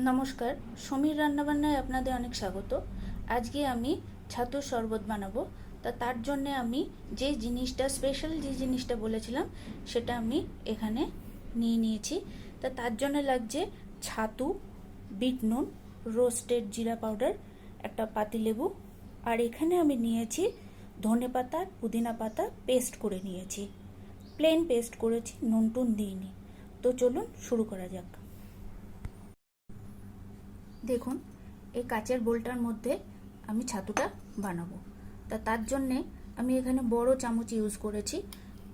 নমস্কার, সমীর রান্নাবান্নায় আপনাদের অনেক স্বাগত। আজকে আমি ছাতুর শরবত বানাবো। তার জন্যে আমি যে জিনিসটা স্পেশাল যে জিনিসটা বলেছিলাম সেটা আমি এখানে নিয়ে নিয়েছি। তার জন্য লাগছে ছাতু, বিট নুন, রোস্টেড জিরা পাউডার, একটা পাতিলেবু, আর এখানে আমি নিয়েছি ধনে পাতা, পুদিনা পাতা পেস্ট করে নিয়েছি। প্লেন পেস্ট করেছি, নুন টুন দিইনি। তো চলুন শুরু করা যাক। দেখুন, এই কাচের বোলটার মধ্যে আমি ছাতুটা বানাবো। তার জন্যে আমি এখানে বড় চামচ ইউজ করেছি।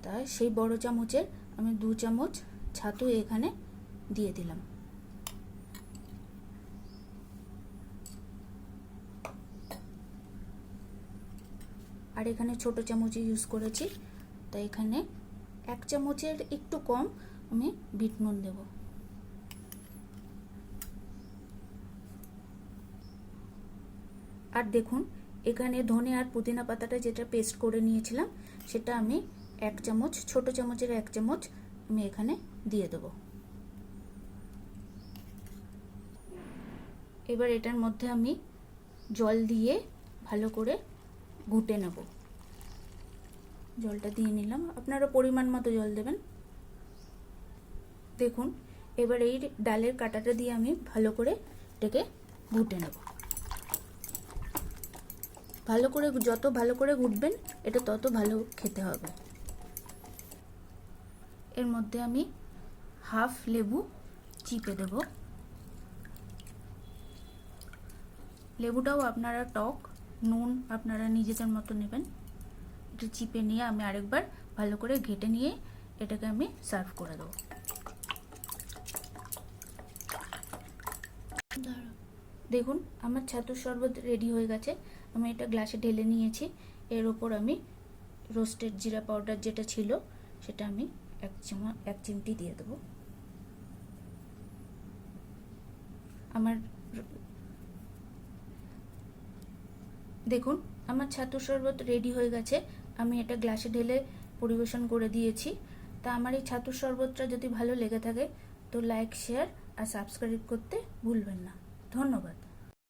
তাই সেই বড় চামচের আমি 2 চামচ ছাতু এখানে দিয়ে দিলাম। আর এখানে ছোট চামচ ইউজ করেছি, তাই এখানে 1 চামচের একটু কম আমি বিট নুন দেবো। আর দেখুন, এখানে ধনে আর পুদিনা পাতাটা যেটা পেস্ট করে নিয়েছিলাম সেটা আমি 1 চামচ, ছোট চামচের 1 চামচ আমি এখানে দিয়ে দেব। এবার এটার মধ্যে আমি জল দিয়ে ভালো করে ঘুটে নেব। জলটা দিয়ে নিলাম, আপনারা পরিমাণ মতো জল দেবেন। দেখুন, এবার এই ডালের কাঁটাটা দিয়ে আমি ভালো করে এটাকে ঘুটে নেব। ভালো করে, যত ভালো করে ঘুটবেন এটা তত ভালো খেতে হবে। এর মধ্যে আমি হাফ লেবু চিপে দেব। লেবুটাও আপনারা টক, নুন আপনারা নিজেদের মতো নেবেন। এটা চিপে নিয়ে আমি আরেকবার ভালো করে ঘেটে নিয়ে এটাকে আমি সার্ভ করে দেবো। দেখুন, আমার ছাতুর শরবত রেডি হয়ে গেছে। আমি এটা গ্লাসে ঢেলে নিয়েছি। এর ওপর আমি রোস্টেড জিরা পাউডার যেটা ছিল সেটা আমি 1 চিমটি দিয়ে দেবো। দেখুন, আমার ছাতুর শরবত রেডি হয়ে গেছে। আমি এটা গ্লাসে ঢেলে পরিবেশন করে দিয়েছি। তা আমার এই ছাতুর শরবতটা যদি ভালো লেগে থাকে তো লাইক, শেয়ার আর সাবস্ক্রাইব করতে ভুলবেন না। ধন্যবাদ।